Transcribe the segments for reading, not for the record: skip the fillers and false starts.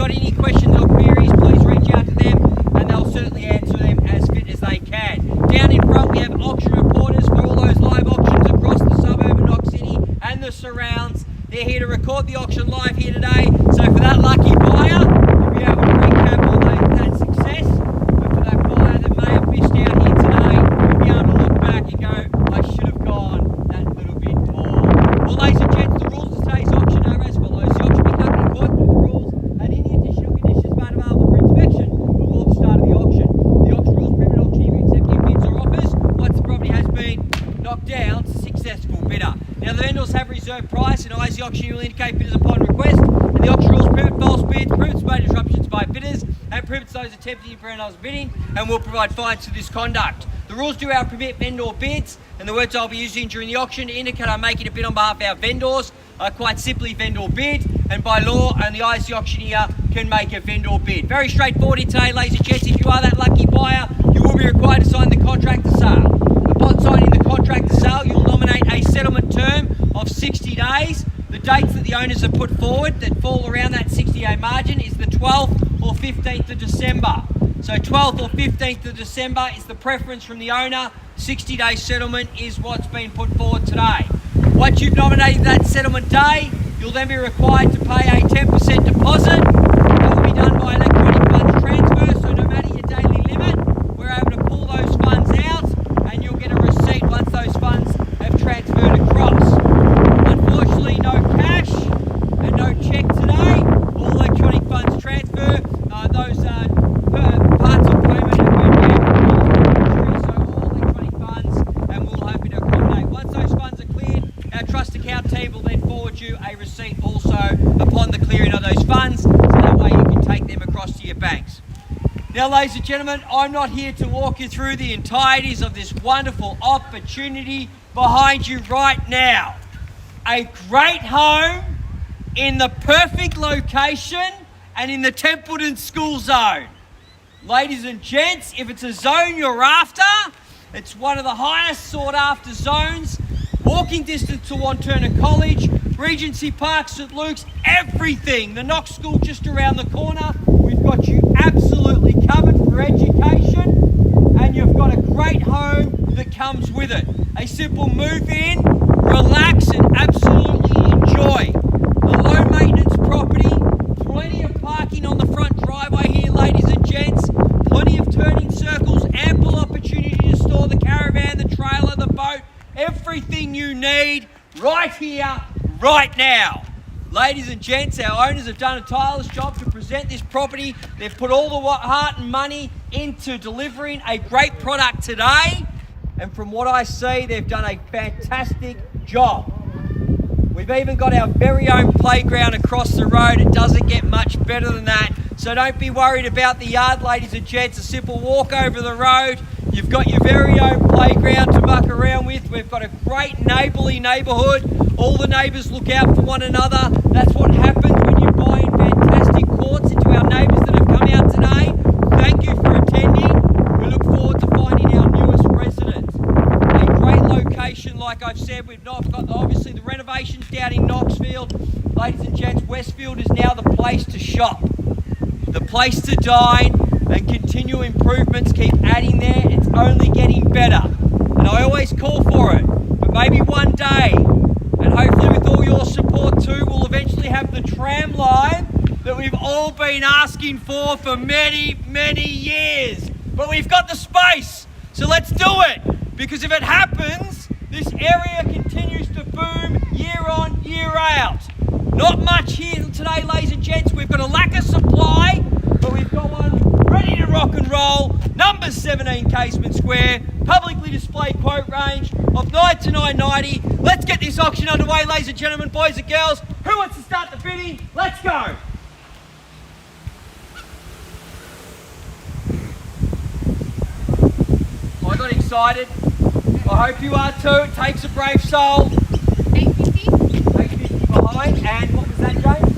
got any questions or queries, please reach out to them and they'll certainly answer them as fit as they can. Down in front we have auction reporters for all those live auctions across the suburb of Knox City and the surrounds. They're here to record the auction live here today, so for that lucky buyer, you'll be able to recap all that success, but for that buyer that may have missed out here today, you'll be able to look back and go, I should have gone that little bit more. Well, ladies and gents, the rules of today's auction are as follows. The auction will be conducted according to the rules and any additional conditions made available for inspection before the start of the auction. The auction rules permit auctioneer to accept new bids or offers once the property has been knocked down to successful bidder. Now, the vendors have reserved price and eyes the auctioneer will indicate bidders upon request, and the auction rules permit false bids, prohibits major disruptions by bidders, and prohibits those attempting to prevent others bidding, and will provide fines for this conduct. The rules do our permit vendor bids, and the words I'll be using during the auction to indicate I'm making a bid on behalf of our vendors are quite simply vendor bid, and by law only I as the auctioneer can make a vendor bid. Very straightforward here today, ladies and gents. If you are that lucky buyer, you will be required to sign the contract to sale. Upon signing the contract to sale, you'll nominate a settlement term of 60 days. The dates that the owners have put forward that fall around that 60-day margin is the 12th or 15th of December. So 12th or 15th of December is the preference from the owner. 60-day settlement is what's been put forward today. Once you've nominated that settlement day, you'll then be required to pay a 10% deposit. That will be done by electronic funds transfer, so no matter your daily limit, we're able to pull those funds out and you'll get a receipt once those funds have transferred across. Unfortunately, no cash and no cheque today. All electronic funds transfer. Those parts of payment have been made from so all electronic funds, and we'll happy to accommodate. Once those funds are cleared, our trust account team will then forward you a receipt also upon the clearing of those funds, so that way you can take them across to your banks. Now, ladies and gentlemen, I'm not here to walk you through the entireties of this wonderful opportunity behind you right now. A great home in the perfect location and in the Templeton school zone. Ladies and gents, if it's a zone you're after, it's one of the highest sought after zones. Walking distance to Wantirna College, Regency Park, St Luke's, everything. The Knox School just around the corner. We've got you absolutely covered for education, and you've got a great home that comes with it. A simple move in, relax and absolutely enjoy. A low maintenance property, plenty of parking on the front driveway here, ladies and gents, plenty of turning circles, ample opportunity to store the caravan, the trailer, the boat, everything you need right here, right now. Ladies and gents, our owners have done a tireless job to present this property. They've put all the heart and money into delivering a great product today. And from what I see, they've done a fantastic job. We've even got our very own playground across the road. It doesn't get much better than that. So don't be worried about the yard, ladies and gents. A simple walk over the road. You've got your very own playground to muck around with. We've got a great neighbourly neighbourhood. All the neighbours look out for one another. That's what happens when you buy in fantastic courts into our neighbours that have come out today. Thank you for attending. We look forward to finding our newest resident. A great location, like I've said. We've not got obviously the renovations down in Knoxfield. Ladies and gents, Westfield is now the place to shop, the place to dine, and continual improvements keep adding there. It's only getting better, and I always call for it. But maybe one day, and hopefully with all your support too, we'll eventually have the tram line that we've all been asking for many, many years. But we've got the space, so let's do it. Because if it happens, this area continues to boom year on, year out. Not much here today, ladies and gents. We've got a lack of supply, but we've got one ready to rock and roll. Number 17 Kaisman Square, publicly displayed quote range of $9 to $9.90. Let's get this auction underway, ladies and gentlemen, boys and girls. Who wants to start the bidding? Let's go. I got excited. I hope you are too. It takes a brave soul. 850. 850 behind. And what was that, James?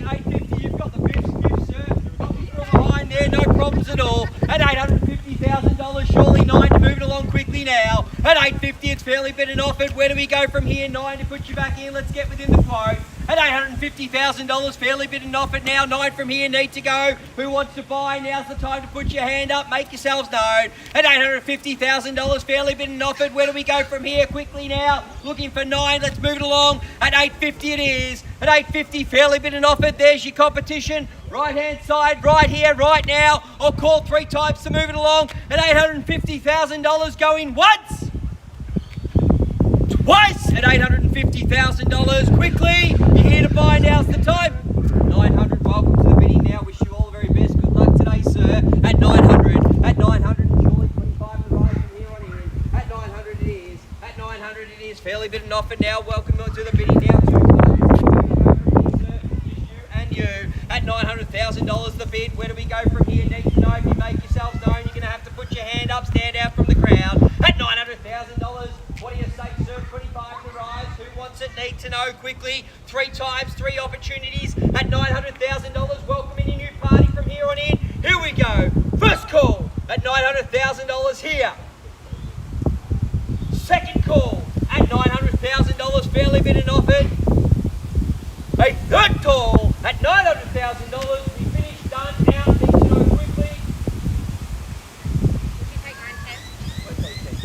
850. You've got the gift, sir. Got me from behind there. No problems at all. At $850,000, surely 9 to move it along quickly now. At $850, it's fairly been offered. Where do we go from here? 9 to put you back in. Let's get within the quote. at $850,000. Fairly bid and offered now. 9 from here need to go. Who wants to buy? Now's the time to put your hand up. Make yourselves known. At $850,000. Fairly bid and offered. Where do we go from here? Quickly now. Looking for 9. Let's move it along. At $850 it is. At $850, fairly bid and offered. There's your competition. Right hand side, right here, right now. I'll call 3 times to move it along. At $850,000 going once. Twice at $850,000. Quickly, you're here to buy. Now's the time. 900. Welcome to the bidding now. Wish you all the very best. Good luck today, sir. At 900. At 900. Surely 25 to rise from here on in. At 900 it is. At 900 it is. Fairly bid and offered now. Welcome to the bidding now. 2 you at $900,000 the bid. Where do we go from here? Need to know. If you make yourselves known, you're going to have to put your hand up, stand out from the crowd. At $900,000, what do you say, sir? 25 to rise. Who wants it? Need to know quickly. 3 times, 3 opportunities at $900,000. Welcome any new party from here on in. Here we go. First call at $900,000 here. Second call at $900,000. Fairly bid and offered. A third call at $900,000. We finished, done, out, need to know quickly. Would you take 9, 10? I'd take 10.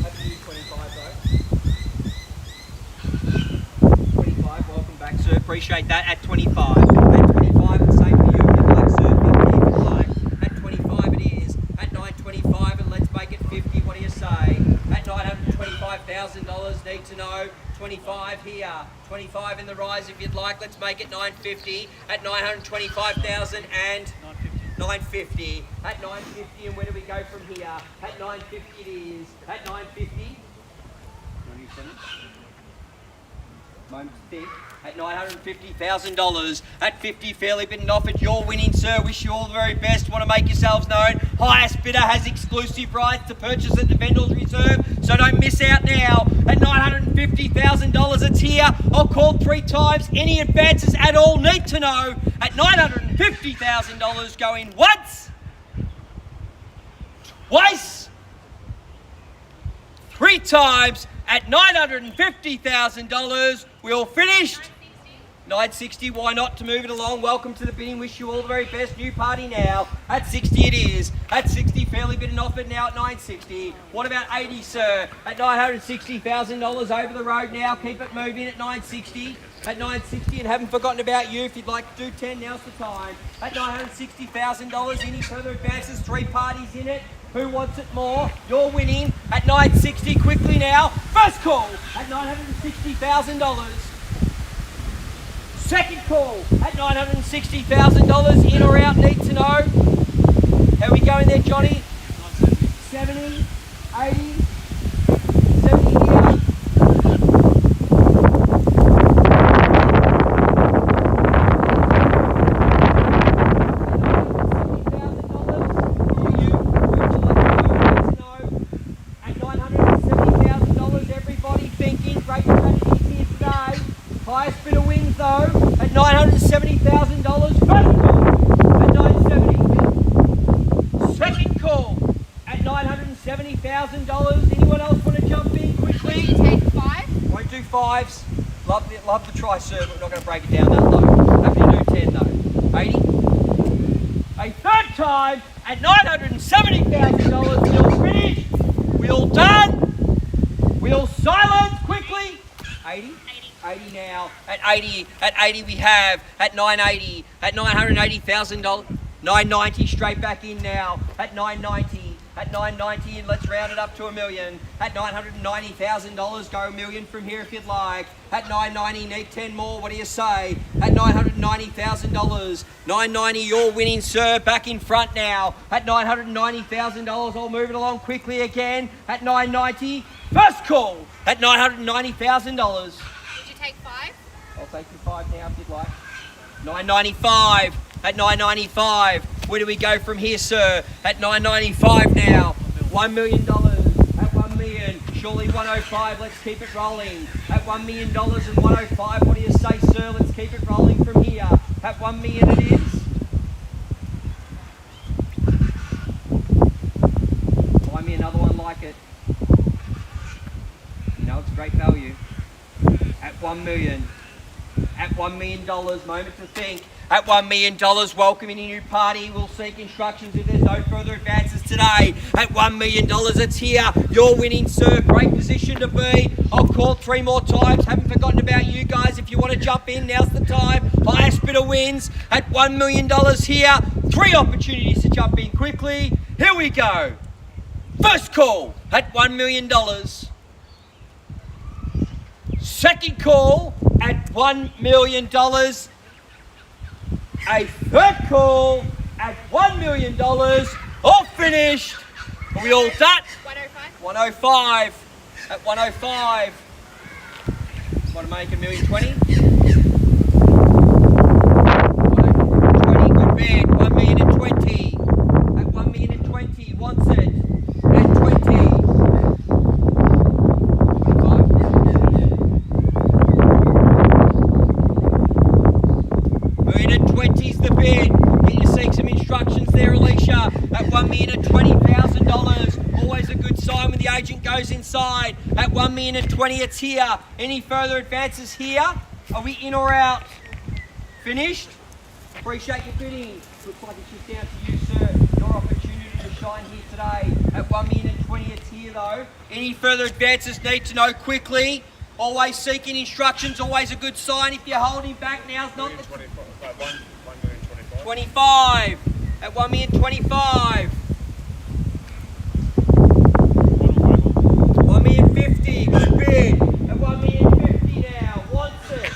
Have to do 25 though. 25, welcome back, sir. Appreciate that. At 25. At 25, it's same for you if you'd like, sir. 50 if you'd like. At 25 it is. At 925, and let's make it 50. What do you say? At $925,000, need to know. 25 here, 25 in the rise if you'd like. Let's make it 950 at 925,000 and 950 at 950. And where do we go from here? At 950 it is. At 950. Moment to think. At $950,000 at 50, fairly bid and offered. You're winning, sir. Wish you all the very best. Want to make yourselves known. Highest bidder has exclusive rights to purchase at the vendor's reserve, so don't miss out now. At $950,000, it's here. I'll call 3 times. Any advances at all need to know. At $950,000 going once, twice, 3 times. At $950,000, we all finished. 960, why not, to move it along. Welcome to the bidding. Wish you all the very best. New party now. At 60 it is. At 60, fairly bid and offered now at 960. What about 80, sir? At $960,000 over the road now. Keep it moving at 960. At 960, and haven't forgotten about you. If you'd like to do 10, now's the time. At $960,000, any further advances? 3 parties in it. Who wants it more? You're winning at 960. Quickly now. First call at $960,000. Second call at $960,000. In or out? Need to know. How are we going there, Johnny? 70, 80, 70 here. Highest bidder wins though at $970,000. First call at $970. Second call at $970,000. Anyone else want to jump in quickly? Will you take 5? Won't do 5s. Love the try, sir, but we're not going to break it down that low. Happy to do 10 though. 80. A third time at $970,000. We'll finish. We'll done. We'll silence quickly. 80. 80 now. At 80 we have. At 980. At $980,000. 990 straight back in now. At 990. At 990, and let's round it up to $1 million. At $990,000, go $1 million from here if you'd like. At 990, need 10 more. What do you say? At $990,000, 990, you're winning, sir. Back in front now. At $990,000, I'll move it along quickly again. At 990, first call. At $990,000. Would you take 5? I'll take you 5 now if you'd like. 995. At 995. Where do we go from here, sir? At 995 now. $1 million. At 1 million. Surely 105. Let's keep it rolling. At $1 million and 105. What do you say, sir? Let's keep it rolling from here. At 1 million it is. Buy me another one like it. You know it's great value. At 1 million. At $1 million. Moment to think. At $1 million, welcoming a new party. We'll seek instructions if there's no further advances today. At $1 million, it's here. You're winning, sir. Great position to be. I'll call 3 more times. Haven't forgotten about you guys. If you want to jump in, now's the time. Highest bidder wins. At $1 million here. 3 opportunities to jump in quickly. Here we go. First call at $1 million. Second call at $1 million. A third call at $1 million. All finished. Are we all done? 105. 105. At 105. Want to make $1,020,000? 120, good bid. $1,020,000. At $1,020,000, wants it. At 20. $1,020,000's the bid. Can you seek some instructions there, Alisha? At $1,020,000. Always a good sign when the agent goes inside. At $1,020,000, it's here. Any further advances here? Are we in or out? Finished? Appreciate your bidding. Looks like it's just down to you, sir. Your opportunity to shine here today. At $1,020,000, it's here though. Any further advances need to know quickly. Always seeking instructions, always a good sign. If you're holding back, now's not the... 25. At $1,025,000. $1,050,000. Good bid. At $1,050,000 now. Wants it.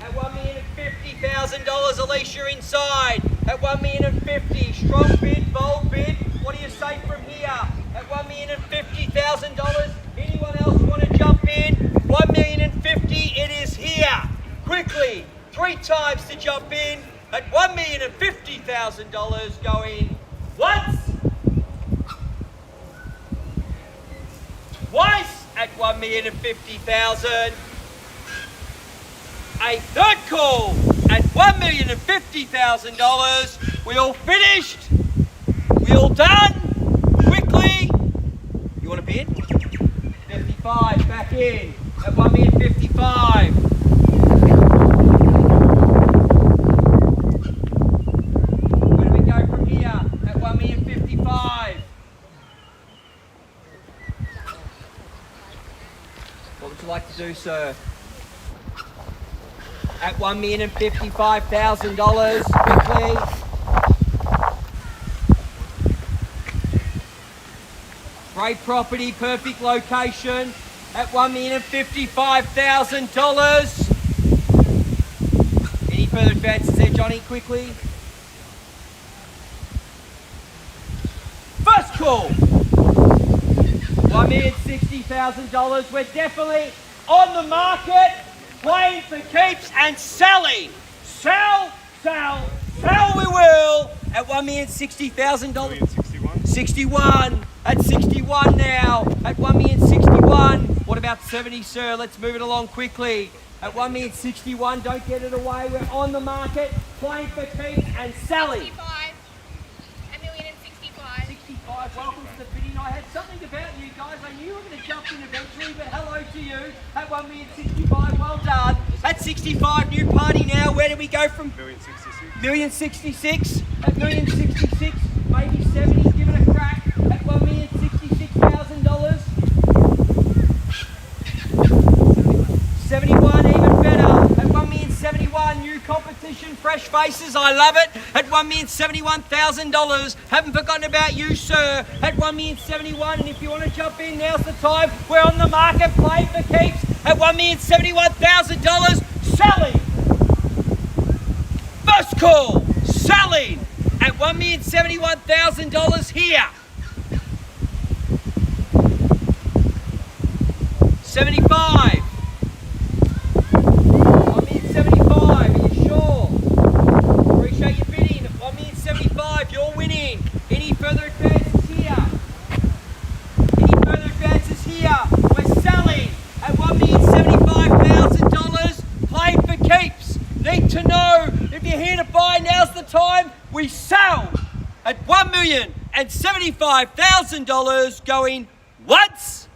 At $1,050,000, Alisha inside. At $1,050,000. Strong bid, bold bid. What do you say from here? At $1,050,000. Anyone else want to jump in? $1,050,000. It is here. Quickly. 3 times to jump in. At $1,050,000 going once. Twice at $1,050,000. A third call at $1,050,000. We all finished. We all done. Quickly. You want to bid? 55 back in at $1,055,000. Where do we go from here? At $1,055,000. What would you like to do, sir? At $1,055,000, quickly. Great property, perfect location. At $1,055,000. Any further advances there, Johnny, quickly? First call. $1,060,000. We're definitely on the market, playing for keeps and selling. Sell, sell, sell we will. At $1,060,000. 61. At 61 now. At $1,061,000. What about 70, sir? Let's move it along quickly. At $1,061,000, don't get it away. We're on the market, playing for keeps and selling. 65. $1,065,000. 65. Welcome to the bidding. I had something about you guys. I knew you were going to jump in eventually, but hello to you. At $1,065,000, well done. At 65, new party now. Where do we go from? $1,066,000. At $1,066,000, maybe 70. Give it a crack. At $1,066,000. 71, even better. At $1,071,000, new competition, fresh faces. I love it. At $1,071,000. Haven't forgotten about you, sir. At $1,071,000, and if you want to jump in, now's the time. We're on the market, play for keeps. At $1,071,000, selling. First call, selling. At $1,071,000 here. 75. $1,075,000, are you sure? Appreciate your bidding. $1,075,000, you're winning. Any further advances here? Any further advances here? We're selling at $1,075,000. Play for keeps. Need to know if you're here to buy, now's the time. We sell at $1,075,000 going once.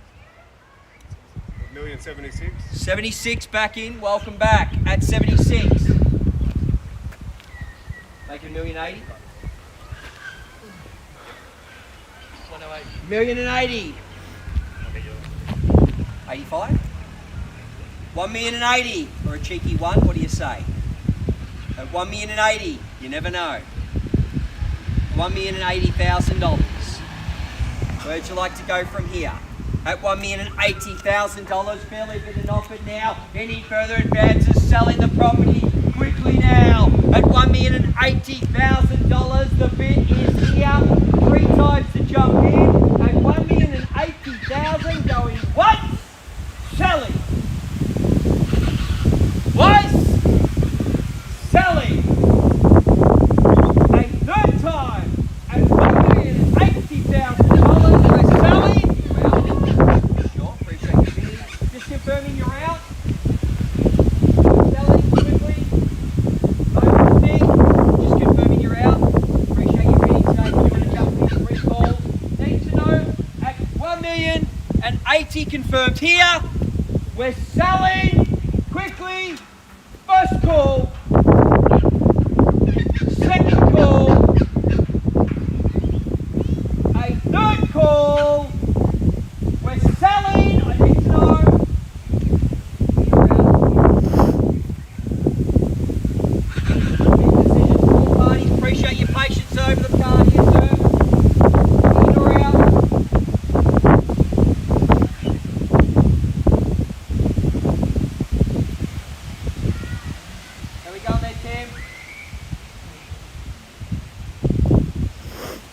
$1,076,000. 76 back in, welcome back at 76. Make it $1,080,000. 1,080,000. 85? 1,080,000 for a cheeky one, what do you say? At 1,080,000, you never know. $1,080,000. Where'd you like to go from here? At $1,080,000, fairly been offered now. Any further advances, selling the property quickly now. At $1,080,000, the bid is here. 3 times to jump in. At $1,080,000, going once, selling. Twice, selling. A third time. At $1,080,000, we're selling. Sure, appreciate your bidding. Just confirming you're out. Selling quickly. Moment thing. Just confirming you're out. Appreciate your bidding today. If you want to jump in, recall. Need to know at 1,080,000 confirmed here. We're selling quickly. First call. Second call. A third call. We're selling. I need to know. Big decision for all parties. Appreciate your patience over the card here, sir. In or out? How we going there, Tim?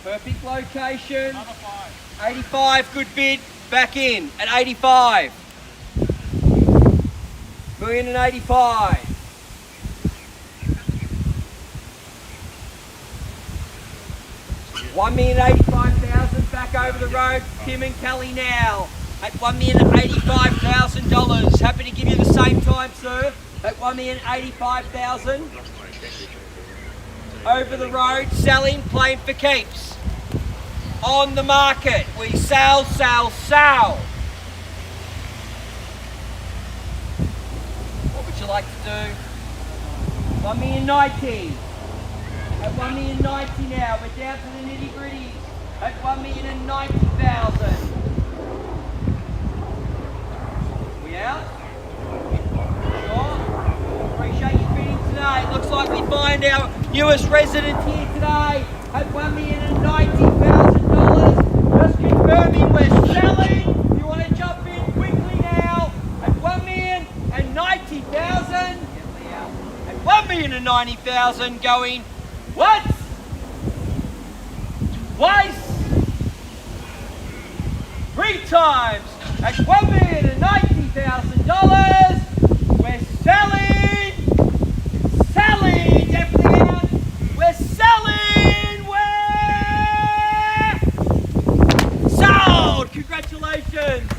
Perfect location. 85, good bid. Back in at 85. $1,085,000. $1,085,000 back over the road. Tim and Kelly now at $1,085,000. Happy to give you the same time, sir. At $1,085,000. Over the road, selling, playing for keeps. On the market, we sell, sell, sell. What would you like to do? $1,090,000. At $1,090,000 now, we're down to the nitty gritty. At $1,090,000. We out? Sure. Appreciate you bidding today. Looks like we find our newest resident here today at $1,090,000. Just confirming we're selling. You want to jump in quickly now at $1,090,000. At $1,090,000 going once, twice, 3 times at $1,090,000. We're selling, selling, definitely out. We're selling, we're sold. Congratulations.